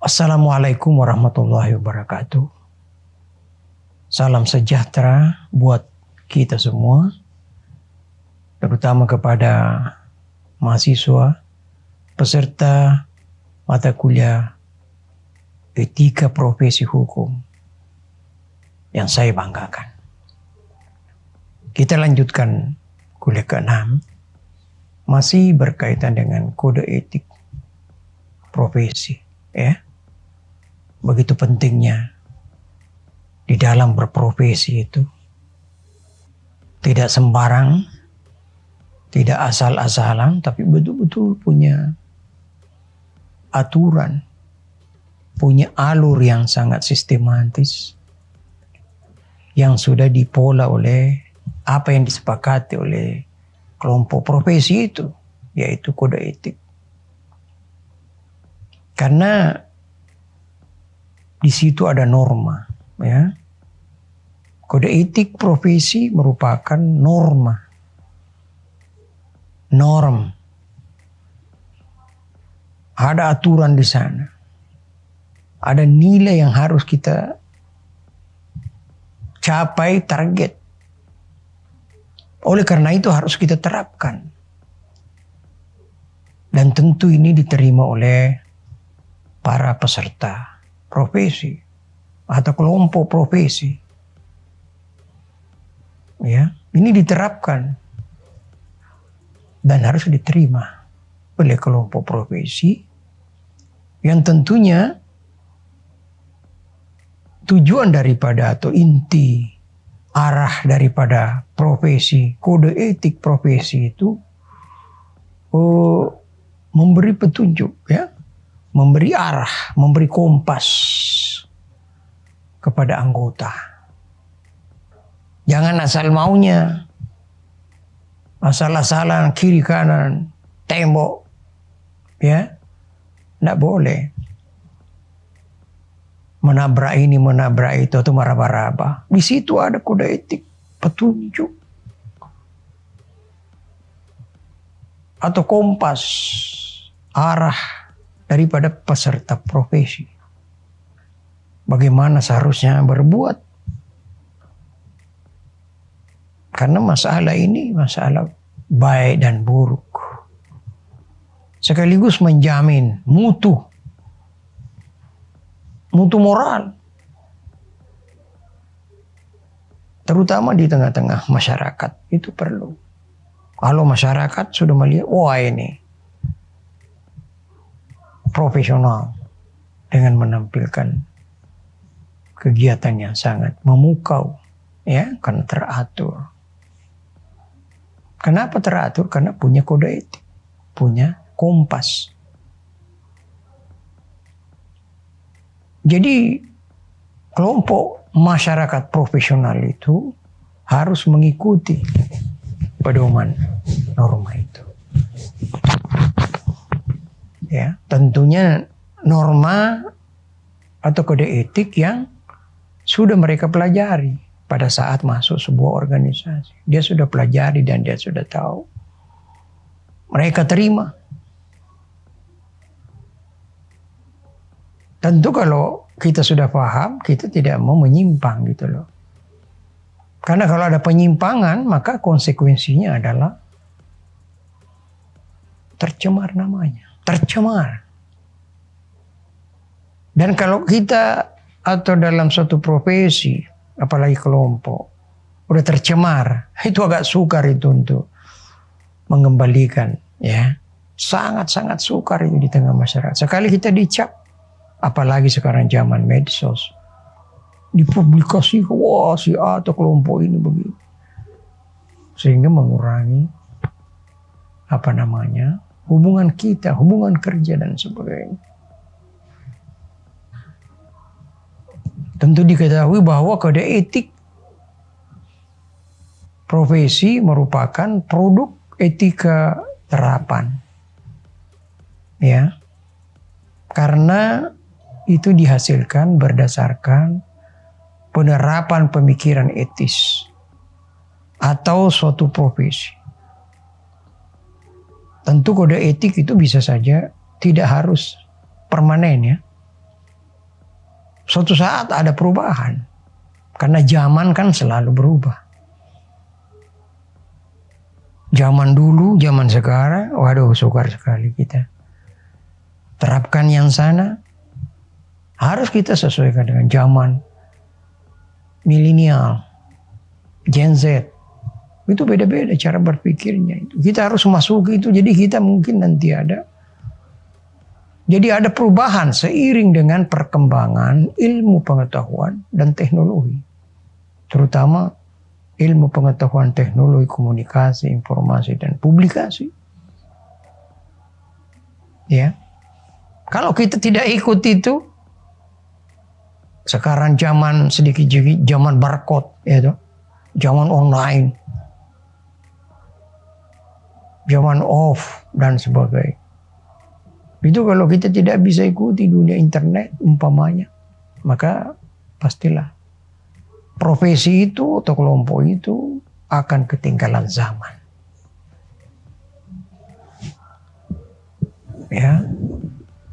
Assalamualaikum warahmatullahi wabarakatuh. Salam sejahtera buat kita semua, terutama kepada mahasiswa, peserta mata kuliah Etika Profesi Hukum yang saya banggakan. Kita lanjutkan kuliah ke-6, masih berkaitan dengan kode etik profesi, ya. Begitu pentingnya di dalam berprofesi itu. Tidak sembarang, tidak asal-asalan, tapi betul-betul punya aturan, punya alur yang sangat sistematis, yang sudah dipola oleh apa yang disepakati oleh kelompok profesi itu, yaitu kode etik. Karena di situ ada norma, ya. Kode etik profesi merupakan norm. Ada aturan di sana. Ada nilai yang harus kita capai, target. Oleh karena itu harus kita terapkan. Dan tentu ini diterima oleh para peserta profesi atau kelompok profesi. Ya, ini diterapkan dan harus diterima oleh kelompok profesi yang tentunya tujuan daripada atau inti arah daripada profesi kode etik profesi itu memberi petunjuk, ya, memberi arah, memberi kompas kepada anggota. Jangan asal maunya, asal-asalan kiri kanan, tembok, ya, tidak boleh. Menabrak ini, menabrak itu, atau meraba-raba. Di situ ada kode etik, petunjuk, atau kompas, arah daripada peserta profesi. Bagaimana seharusnya berbuat. Karena masalah ini masalah baik dan buruk. Sekaligus menjamin mutu moral. Terutama di tengah-tengah masyarakat itu perlu. Kalau masyarakat sudah melihat, wah ini profesional dengan menampilkan kegiatan yang sangat memukau, ya, karena teratur. Kenapa teratur? Karena punya kode etik, punya kompas. Jadi kelompok masyarakat profesional itu harus mengikuti pedoman norma itu. Ya, tentunya norma atau kode etik yang sudah mereka pelajari pada saat masuk sebuah organisasi. Dia sudah pelajari dan dia sudah tahu. Mereka terima. Tentu kalau kita sudah paham, kita tidak mau menyimpang gitu loh. Karena kalau ada penyimpangan, maka konsekuensinya adalah tercemar namanya. Tercemar. Dan kalau kita atau dalam suatu profesi, apalagi kelompok, udah tercemar, itu agak sukar itu untuk mengembalikan, ya. Sangat-sangat sukar itu di tengah masyarakat. Sekali kita dicap, apalagi sekarang zaman medsos, dipublikasi, wah si A atau kelompok ini begini. Sehingga mengurangi hubungan kita, hubungan kerja dan sebagainya. Tentu diketahui bahwa kode etik profesi merupakan produk etika terapan. Ya. Karena itu dihasilkan berdasarkan penerapan pemikiran etis atau suatu profesi. Tentu kode etik itu bisa saja tidak harus permanen, ya. Suatu saat ada perubahan. Karena zaman kan selalu berubah. Zaman dulu, zaman sekarang, waduh sukar sekali kita. Terapkan yang sana, harus kita sesuaikan dengan zaman milenial, Gen Z. Itu beda-beda cara berpikirnya. Kita harus masuk itu, jadi kita mungkin nanti ada. Jadi ada perubahan seiring dengan perkembangan ilmu pengetahuan dan teknologi. Terutama ilmu pengetahuan teknologi, komunikasi, informasi, dan publikasi. Ya. Kalau kita tidak ikut itu, sekarang zaman sedikit-sedikit, zaman barcode, ya, zaman online, zaman off, dan sebagainya. Itu kalau kita tidak bisa ikuti dunia internet, umpamanya, maka pastilah profesi itu atau kelompok itu akan ketinggalan zaman. Ya.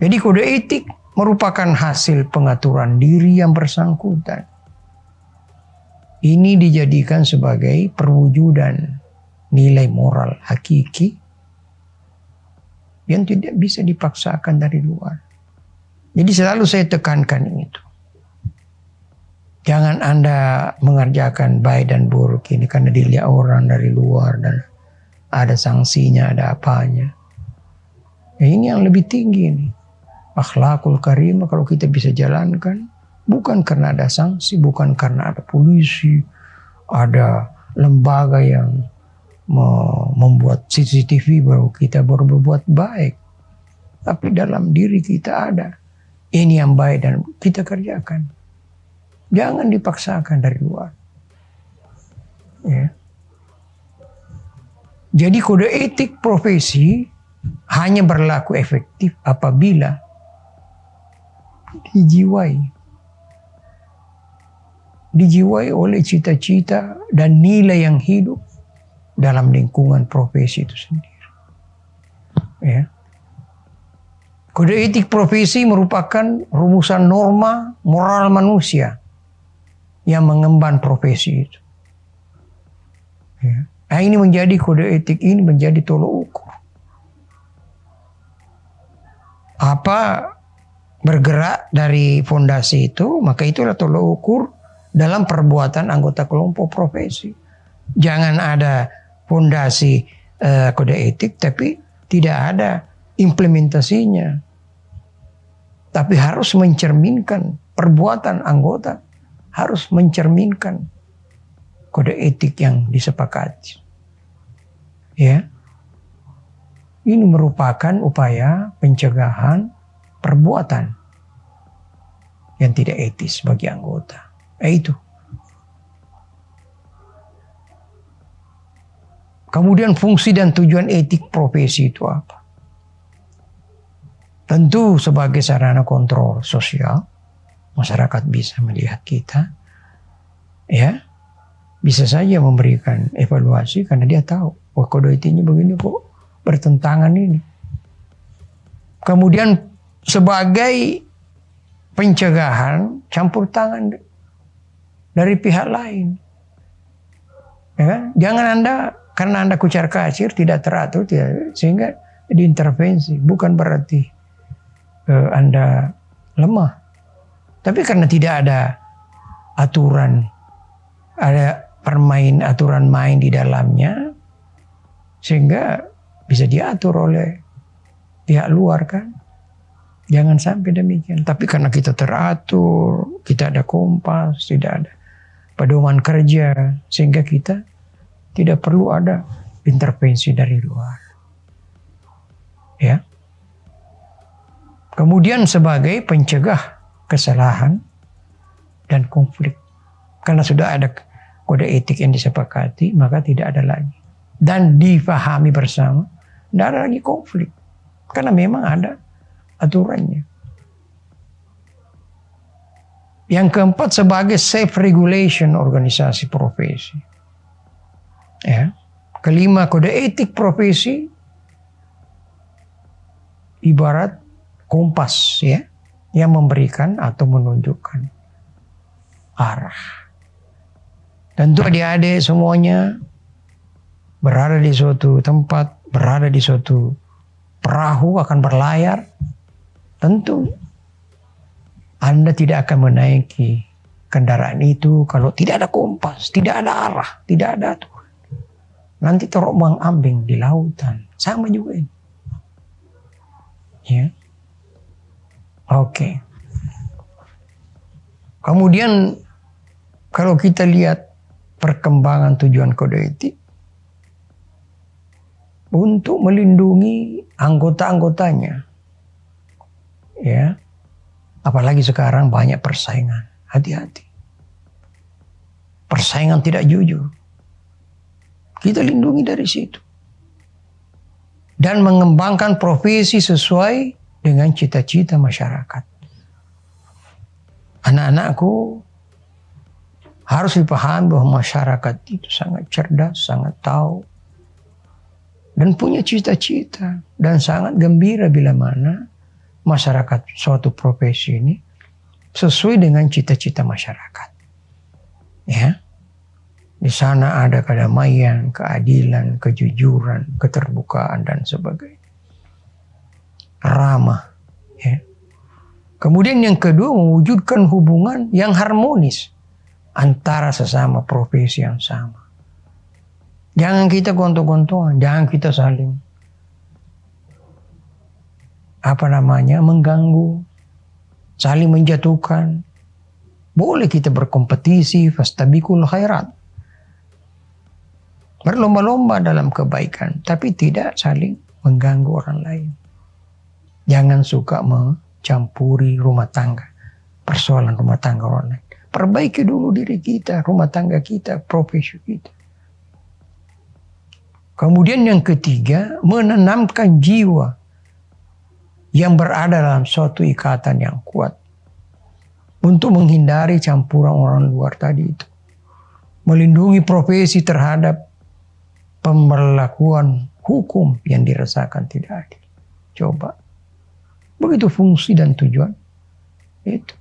Jadi kode etik merupakan hasil pengaturan diri yang bersangkutan. Ini dijadikan sebagai perwujudan nilai moral hakiki yang tidak bisa dipaksakan dari luar. Jadi selalu saya tekankan itu. Jangan Anda mengerjakan baik dan buruk ini karena dilihat orang dari luar dan ada sanksinya, ada apanya. Ya, ini yang lebih tinggi ini. Akhlakul karimah kalau kita bisa jalankan, bukan karena ada sanksi, bukan karena ada polisi, ada lembaga yang membuat CCTV baru kita baru berbuat baik. Tapi dalam diri kita ada ini yang baik dan kita kerjakan. Jangan dipaksakan dari luar. Ya. Jadi kode etik profesi hanya berlaku efektif apabila dijiwai oleh cita-cita dan nilai yang hidup dalam lingkungan profesi itu sendiri. Ya. Kode etik profesi merupakan rumusan norma moral manusia yang mengemban profesi itu. Ya. Nah, ini menjadi kode etik ini menjadi tolok ukur. Apa bergerak dari fondasi itu, maka itulah tolok ukur dalam perbuatan anggota kelompok profesi. Jangan ada fondasi kode etik tapi tidak ada implementasinya. Tapi harus mencerminkan perbuatan anggota, harus mencerminkan kode etik yang disepakati. Ya. Ini merupakan upaya pencegahan perbuatan yang tidak etis bagi anggota. Itu. Kemudian fungsi dan tujuan etik profesi itu apa? Tentu sebagai sarana kontrol sosial, masyarakat bisa melihat kita, ya, bisa saja memberikan evaluasi karena dia tahu, wah kode etiknya begini kok bertentangan ini. Kemudian sebagai pencegahan campur tangan dari pihak lain, ya kan? Jangan karena Anda kucar kacir tidak teratur, sehingga diintervensi. Bukan berarti Anda lemah, tapi karena tidak ada aturan, ada aturan main di dalamnya, sehingga bisa diatur oleh pihak luar kan. Jangan sampai demikian. Tapi karena kita teratur, kita ada kompas, tidak ada pedoman kerja, sehingga kita tidak perlu ada intervensi dari luar. Ya. Kemudian sebagai pencegah kesalahan dan konflik. Karena sudah ada kode etik yang disepakati, maka tidak ada lagi. Dan difahami bersama, tidak ada lagi konflik. Karena memang ada aturannya. Yang keempat, sebagai self-regulation organisasi profesi. Ya. Kelima, kode etik profesi ibarat kompas, ya, yang memberikan atau menunjukkan arah. Tentu adik-adik semuanya berada di suatu tempat, berada di suatu perahu akan berlayar. Tentu Anda tidak akan menaiki kendaraan itu kalau tidak ada kompas, tidak ada arah, tidak ada Tuhan. Nanti terombang-ambing di lautan. Sama juga ini. Ya. Oke. Kemudian kalau kita lihat perkembangan tujuan kode etik untuk melindungi anggota-anggotanya. Ya. Apalagi sekarang banyak persaingan. Hati-hati. Persaingan tidak jujur. Kita lindungi dari situ. Dan mengembangkan profesi sesuai dengan cita-cita masyarakat. Anak-anakku harus dipahami bahwa masyarakat itu sangat cerdas, sangat tahu. Dan punya cita-cita. Dan sangat gembira bila mana masyarakat suatu profesi ini sesuai dengan cita-cita masyarakat. Ya. Di sana ada kedamaian, keadilan, kejujuran, keterbukaan dan sebagainya. Ramah. Ya. Kemudian yang kedua, mewujudkan hubungan yang harmonis antara sesama profesi yang sama. Jangan kita gontok-gontokan, jangan kita saling mengganggu, saling menjatuhkan. Boleh kita berkompetisi, fastabiqul khairat. Berlomba-lomba dalam kebaikan, tapi tidak saling mengganggu orang lain. Jangan suka mencampuri rumah tangga, persoalan rumah tangga orang lain. Perbaiki dulu diri kita, rumah tangga kita, profesi kita. Kemudian yang ketiga, menanamkan jiwa yang berada dalam suatu ikatan yang kuat. Untuk menghindari campuran orang luar tadi itu. Melindungi profesi terhadap pemberlakuan hukum yang dirasakan tidak adil. Coba. Begitu fungsi dan tujuan itu.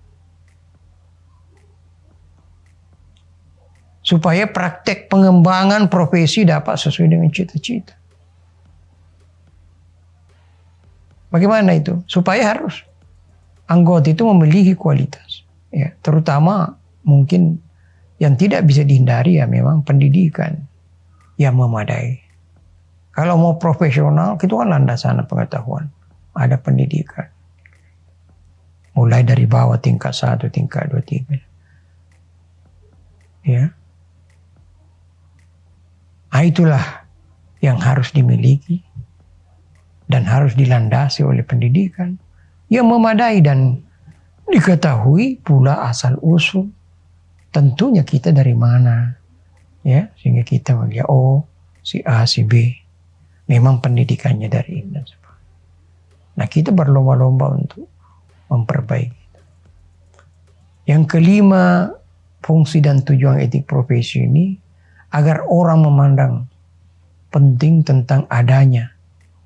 Supaya praktek pengembangan profesi dapat sesuai dengan cita-cita. Bagaimana itu? Supaya harus anggota itu memiliki kualitas. Ya, terutama mungkin yang tidak bisa dihindari ya memang pendidikan yang memadai. Kalau mau profesional, itu kan landasan pengetahuan. Ada pendidikan. Mulai dari bawah tingkat 1, tingkat 2, 3. Ya. Itulah yang harus dimiliki dan harus dilandasi oleh pendidikan yang memadai dan diketahui pula asal usul. Tentunya kita dari mana. Ya, sehingga kita melihat si A, si B memang pendidikannya dari ini dan sebagainya. Nah, kita berlomba-lomba untuk memperbaiki. Yang kelima, fungsi dan tujuan etik profesi ini agar orang memandang penting tentang adanya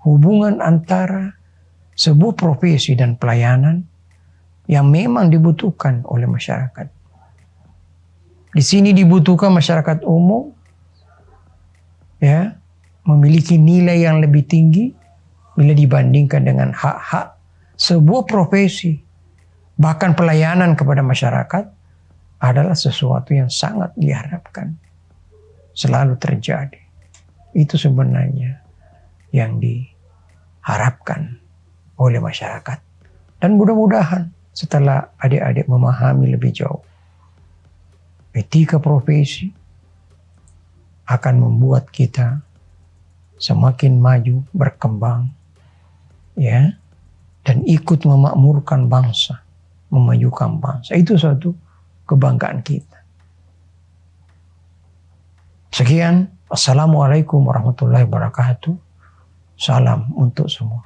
hubungan antara sebuah profesi dan pelayanan yang memang dibutuhkan oleh masyarakat. Di sini dibutuhkan masyarakat umum ya, memiliki nilai yang lebih tinggi bila dibandingkan dengan hak-hak sebuah profesi. Bahkan pelayanan kepada masyarakat adalah sesuatu yang sangat diharapkan. Selalu terjadi. Itu sebenarnya yang diharapkan oleh masyarakat. Dan mudah-mudahan setelah adik-adik memahami lebih jauh, etika profesi akan membuat kita semakin maju, berkembang, ya, dan ikut memakmurkan bangsa, memajukan bangsa. Itu suatu kebanggaan kita. Sekian, assalamualaikum warahmatullahi wabarakatuh. Salam untuk semua.